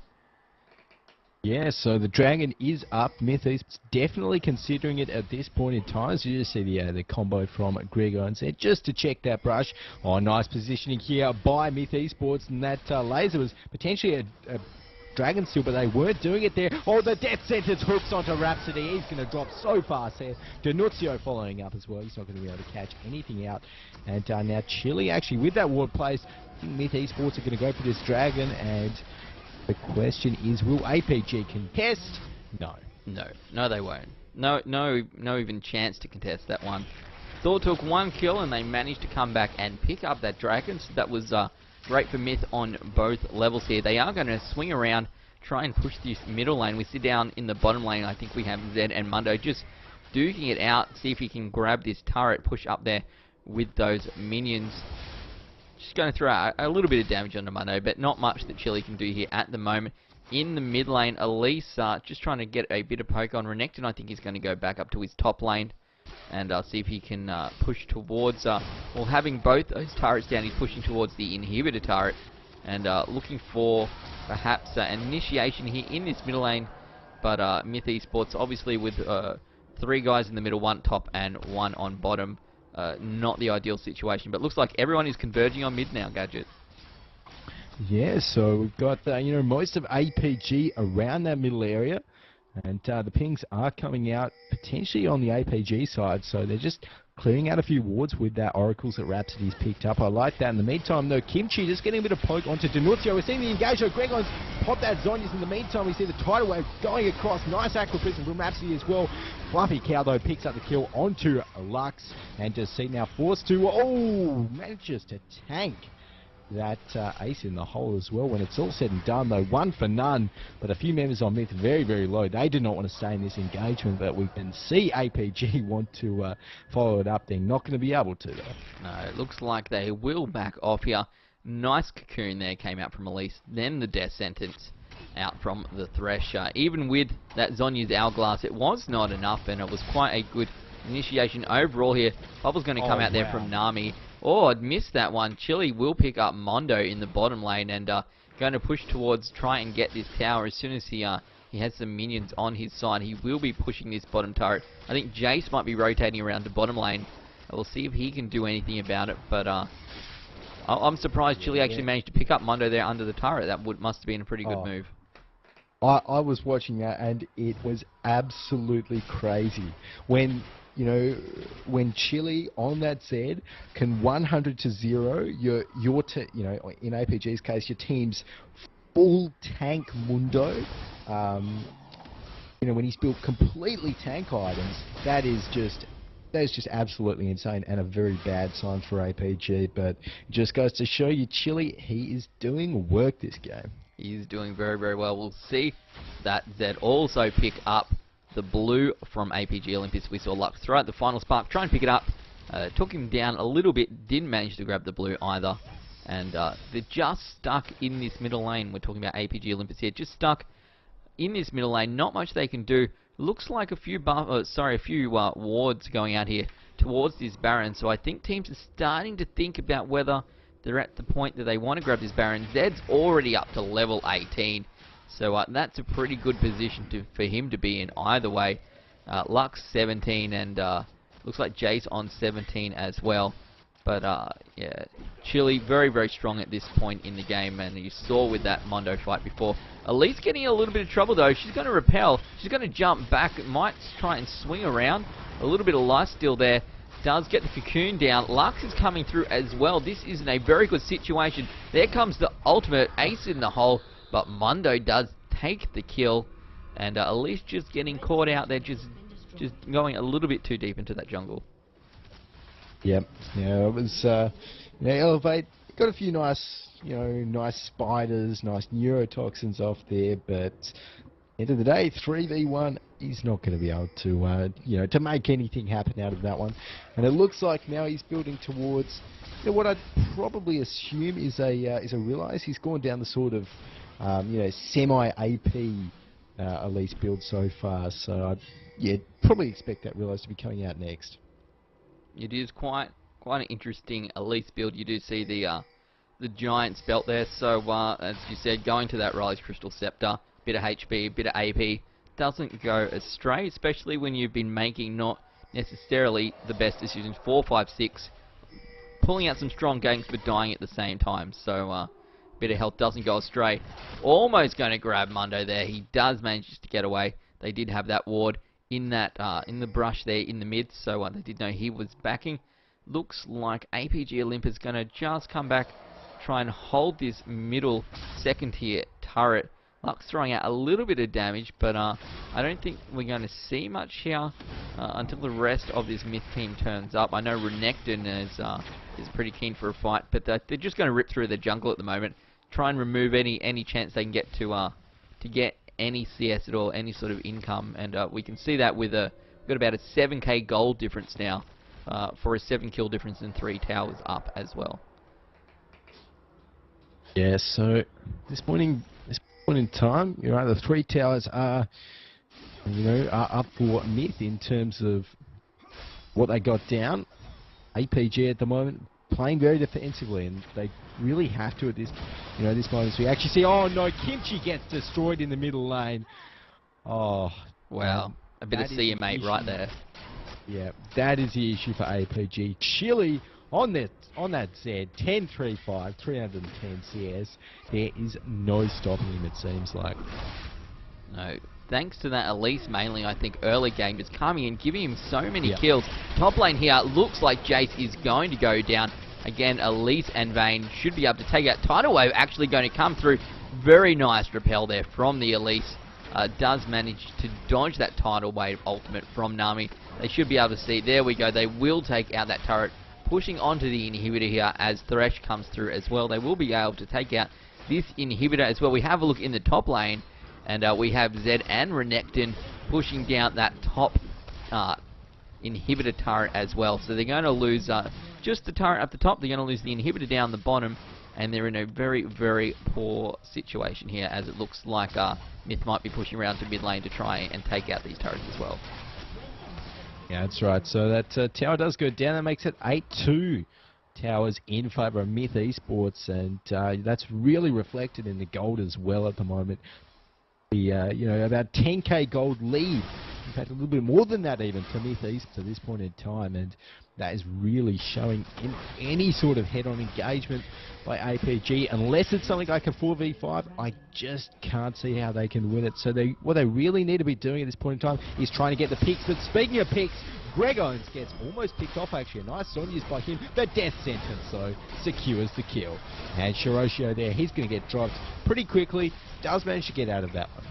Yeah, so the dragon is up. Myth is definitely considering it at this point in time. So you just see the combo from Greg Owens there just to check that brush. Oh, nice positioning here by Myth eSports, and that laser was potentially a Dragon Steel, but they weren't doing it there. Oh, the Death Sentence hooks onto Rhapsody. He's going to drop so fast there. Denuncio following up as well. He's not going to be able to catch anything out. And now Chile actually with that ward place. I think Myth eSports are going to go for this Dragon, and the question is, will ApG contest? No. No, they won't. No even chance to contest that one. Thor took one kill and they managed to come back and pick up that Dragon, so that was great for Myth on both levels here. They are going to swing around, try and push this middle lane. We sit down in the bottom lane. I think we have Zed and Mundo just duking it out, see if he can grab this turret, push up there with those minions. Just going to throw out a little bit of damage onto Mundo, but not much that Chile can do here at the moment. In the mid lane, Elise just trying to get a bit of poke on Renekton. I think he's going to go back up to his top lane and see if he can push towards, well, having both those turrets down, he's pushing towards the inhibitor turret and looking for perhaps an initiation here in this middle lane. But Myth eSports, obviously with 3 guys in the middle, 1 top and 1 on bottom, not the ideal situation. But looks like everyone is converging on mid now, Gadget. Yeah, so we've got, most of ApG around that middle area. And the pings are coming out potentially on the ApG side, so they're just clearing out a few wards with that oracles that Rhapsody's picked up. I like that. In the meantime, though, Kimchi just getting a bit of poke onto Denuncio. We're seeing the engagement. Gregon's pop that Zonias. In the meantime, we see the tidal wave going across. Nice acquisition from Rhapsody as well. Fluffy Cow, though, picks up the kill onto Lux. And just see now forced to, manages to tank that ace in the hole as well. When it's all said and done, though, 1 for none, but a few members on Myth very, very low. They did not want to stay in this engagement, but we can see ApG want to follow it up. They're not going to be able to, though. No, it looks like they will back off here. Nice cocoon there came out from Elise, then the Death Sentence out from the Thresher. Even with that Zhonya's Hourglass, it was not enough, and it was quite a good initiation overall here. Bubble's going to come out there from Nami. Oh, I'd missed that one. Chile will pick up Mondo in the bottom lane and going to push towards try and get this tower. As soon as he has some minions on his side, he will be pushing this bottom turret. I think Jace might be rotating around the bottom lane. We'll see if he can do anything about it, but I'm surprised Chile actually managed to pick up Mondo there under the turret. That must have been a pretty good move. I was watching that and it was absolutely crazy. When Chile on that Z can 100 to 0, your in ApG's case, your team's full tank Mundo, when he's built completely tank items, that is just absolutely insane and a very bad sign for ApG. But it just goes to show you, Chile, he is doing work this game. He is doing very, very well. We'll see that Zed also pick up the blue from ApG Olympus. We saw Lux throw out the final spark, try and pick it up. Took him down a little bit, didn't manage to grab the blue either. And they're just stuck in this middle lane. We're talking about ApG Olympus here, just stuck in this middle lane. Not much they can do. Looks like a few wards going out here towards this Baron. So I think teams are starting to think about whether they're at the point that they want to grab this Baron. Zed's already up to level 18. So that's a pretty good position for him to be in either way. Lux 17 and looks like Jace on 17 as well. But yeah, Chile very, very strong at this point in the game, and you saw with that Mondo fight before. Elise getting a little bit of trouble though. She's going to repel. She's going to jump back. Might try and swing around. A little bit of lifesteal there. Does get the cocoon down. Lux is coming through as well. This isn't a very good situation. There comes the ultimate ace in the hole. But Mondo does take the kill, and Elise just getting caught out there, just going a little bit too deep into that jungle. Yep, yeah, it was, Elevate got a few nice, nice spiders, nice neurotoxins off there, but end of the day, 3v1, he's not going to be able to, to make anything happen out of that one. And it looks like now he's building towards, what I'd probably assume is a realize. He's gone down the sort of, semi-AP Elise build so far. So I'd, probably expect that realize to be coming out next. It is quite an interesting Elise build. You do see the Giant's belt there. So as you said, going to that Riley's Crystal Scepter, bit of HP, bit of AP, doesn't go astray, especially when you've been making not necessarily the best decisions. 4, 5, 6, pulling out some strong ganks but dying at the same time. So bit of health, doesn't go astray. Almost going to grab Mundo there. He does manage to get away. They did have that ward in that in the brush there in the mid, so they did know he was backing. Looks like ApG Olympus going to just come back, try and hold this middle second tier turret. Lux throwing out a little bit of damage, but I don't think we're going to see much here until the rest of this myth team turns up. I know Renekton is pretty keen for a fight, but they're just going to rip through the jungle at the moment, try and remove any chance they can get to get any CS at all, any sort of income, and we can see that with we've got about a 7k gold difference now for a 7 kill difference and 3 towers up as well. Yeah, so this point in time, you know, the 3 towers are, you know, are up for myth in terms of what they got down. ApG at the moment playing very defensively, and they really have to at this, you know, this moment. So we actually see, oh no, Kimchi gets destroyed in the middle lane. Oh, wow, a bit of CMate right there. Yeah, that is the issue for ApG. Chile on that Z, 10-3-5, 310 CS. There is no stopping him, it seems like. No. Thanks to that Elise mainly, I think, early game, just coming in, giving him so many kills. Top lane here, looks like Jace is going to go down. Again, Elise and Vayne should be able to take out. Tidal Wave actually going to come through. Very nice repel there from the Elise. Does manage to dodge that Tidal Wave ultimate from Nami. They should be able to see. There we go. They will take out that turret. Pushing onto the inhibitor here as Thresh comes through as well. They will be able to take out this inhibitor as well. We have a look in the top lane, and we have Zed and Renekton pushing down that top inhibitor turret as well. So they're going to lose just the turret up the top. They're going to lose the inhibitor down the bottom, and they're in a very, very poor situation here, as it looks like Myth might be pushing around to mid lane to try and take out these turrets as well. Yeah, that's right. So that tower does go down. That makes it 8-2 towers in favour of Myth eSports, and that's really reflected in the gold as well at the moment. The you know, about 10k gold lead. In fact, a little bit more than that even for Myth eSports at this point in time, and that is really showing in any sort of head-on engagement by ApG. Unless it's something like a 4v5, I just can't see how they can win it. So what they really need to be doing at this point in time is trying to get the picks. But speaking of picks, Greg Owens gets almost picked off actually. A nice Sonya's by him. The death sentence, so secures the kill. And Shiroshio there, he's going to get dropped pretty quickly. Does manage to get out of that one.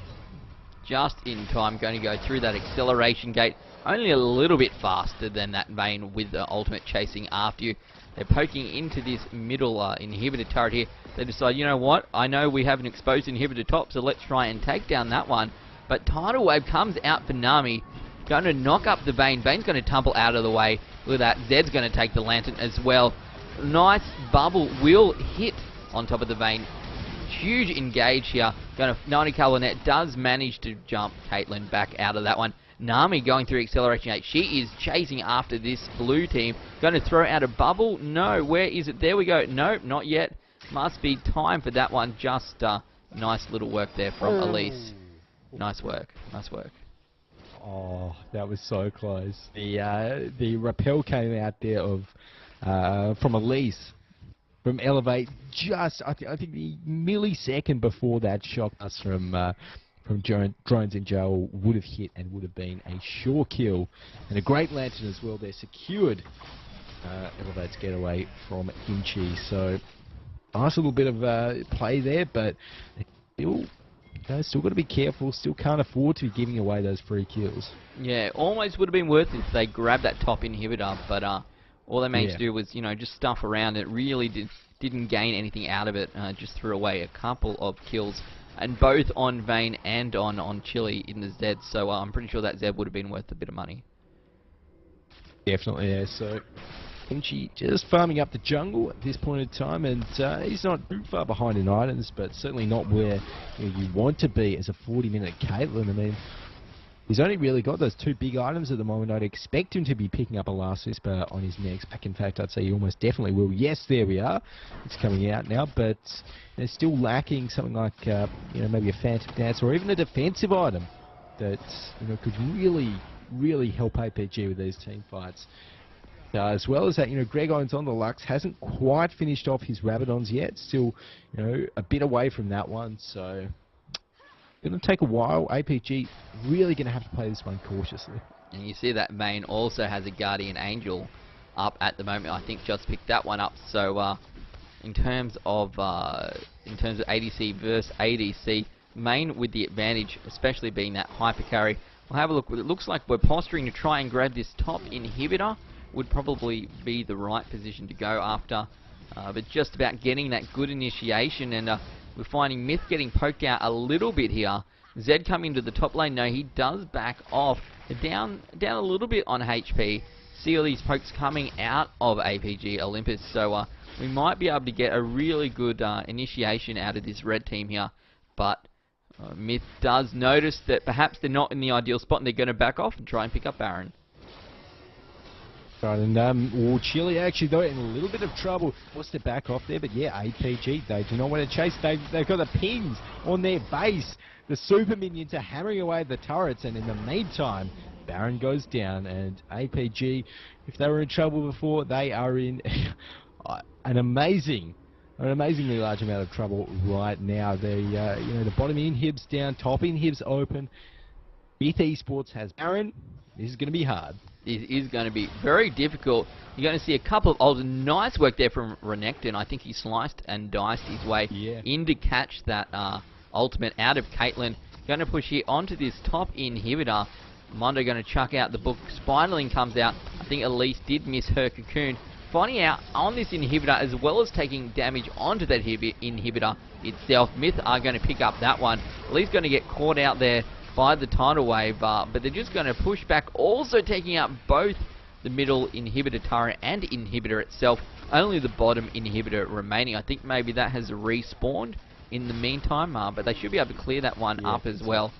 Just in time, going to go through that acceleration gate. Only a little bit faster than that Vayne with the ultimate chasing after you. They're poking into this middle inhibitor turret here. They decide, you know what, I know we have an exposed inhibitor top, so let's try and take down that one. But Tidal Wave comes out for Nami. Going to knock up the Vayne. Vayne's going to tumble out of the way. Look at that. Zed's going to take the lantern as well. Nice bubble will hit on top of the Vayne. Huge engage here. Going to 90 Calonet does manage to jump Caitlyn back out of that one. Nami going through acceleration 8. She is chasing after this blue team. Going to throw out a bubble. No, where is it? There we go. No, not yet. Must be time for that one. Just nice little work there from Elise. Nice work. Nice work. Oh, that was so close. The rappel came out there of from Elise. From Elevate, just I think the millisecond before that shot us from Drones in Jail would have hit and would have been a sure kill, and a great lantern as well. They're secured. Elevate's getaway from Kimchi, so nice little bit of play there, but still got to be careful. Still can't afford to be giving away those free kills. Yeah, almost would have been worth it if they grabbed that top inhibitor, but all they managed to do was, you know, just stuff around it. Really didn't gain anything out of it. Just threw away a couple of kills, and both on Vayne and on Chile in the Zed. So I'm pretty sure that Zed would have been worth a bit of money. Definitely, yeah. So Kimchi just farming up the jungle at this point in time, and he's not too far behind in items, but certainly not where you want to be as a 40-minute Caitlyn. I mean, he's only really got those 2 big items at the moment. I'd expect him to be picking up a Last Whisper on his next pack. In fact, I'd say he almost definitely will. Yes, there we are. It's coming out now, but they're still lacking something like, maybe a Phantom Dance or even a defensive item that, could really, really help ApG with these team fights. As well as that, Greg Owens on the Lux hasn't quite finished off his Rabadons yet. Still, a bit away from that one. So, going to take a while. ApG really going to have to play this one cautiously. And you see that Vayne also has a Guardian Angel up at the moment. I think just picked that one up. So, in terms of ADC versus ADC, Main with the advantage, especially being that hyper carry. We'll have a look. It looks like we're posturing to try and grab this top inhibitor. Would probably be the right position to go after, but just about getting that good initiation, and we're finding Myth getting poked out a little bit here. Zed coming to the top lane. No, he does back off. Down a little bit on HP. See all these pokes coming out of ApG Olympus, so we might be able to get a really good initiation out of this red team here, but Myth does notice that perhaps they're not in the ideal spot and they're going to back off and try and pick up Baron. Right, and Chile actually though in a little bit of trouble. Forced to back off there, but yeah, ApG, they do not want to chase. They've got the pings on their base. The super minions are hammering away at the turrets, and in the meantime, Baron goes down, and ApG, if they were in trouble before, they are in an amazingly large amount of trouble right now. The bottom inhibs down, top inhibs open. Myth eSports has Baron. This is going to be hard. It is going to be very difficult. You're going to see a couple of ults. Nice work there from Renekton. I think he sliced and diced his way in to catch that ultimate out of Caitlyn. Going to push here onto this top inhibitor. Mondo going to chuck out the book. Spinaling comes out. I think Elise did miss her cocoon. Finding out on this inhibitor, as well as taking damage onto that inhibitor itself. Myth are going to pick up that one. Elise going to get caught out there by the tidal wave, but they're just going to push back, also taking out both the middle inhibitor turret and inhibitor itself. Only the bottom inhibitor remaining. I think maybe that has respawned in the meantime, but they should be able to clear that one up as well.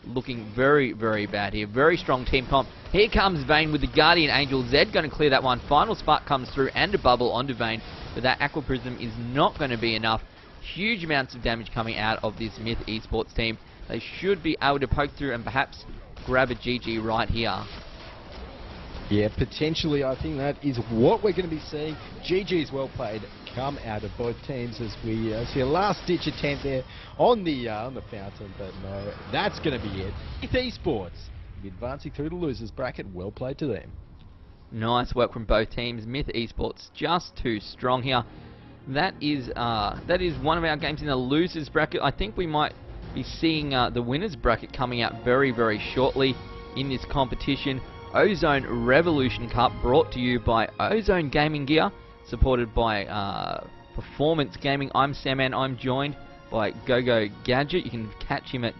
Looking very, very bad here. Very strong team comp. Here comes Vayne with the Guardian Angel. Zed going to clear that one. Final Spark comes through and a bubble onto Vayne, but that Aqua Prism is not going to be enough. Huge amounts of damage coming out of this Myth eSports team. They should be able to poke through and perhaps grab a GG right here. Yeah, potentially. I think that is what we're going to be seeing. GG's well played come out of both teams as we see a last-ditch attempt there on the fountain, but no, that's going to be it. Myth eSports advancing through the losers bracket. Well played to them. Nice work from both teams. Myth eSports just too strong here. That is one of our games in the losers bracket. I think we might be seeing the winners bracket coming out very, very shortly in this competition. Ozone Revolution Cup brought to you by Ozone Gaming Gear, supported by Performance Gaming. I'm Samman. I'm joined by GoGo Gadget. You can catch him at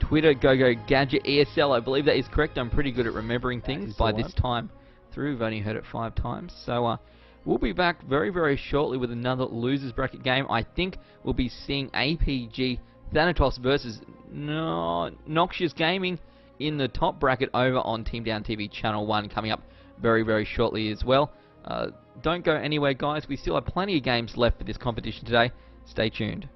Twitter, GoGo Gadget ESL. I believe that is correct. I'm pretty good at remembering things by this time through. We've only heard it 5 times. So we'll be back very, very shortly with another losers bracket game. I think we'll be seeing ApG Thanatos versus Noxious Gaming in the top bracket over on TeamDownTV Channel 1 coming up very, very shortly as well. Don't go anywhere, guys. We still have plenty of games left for this competition today. Stay tuned.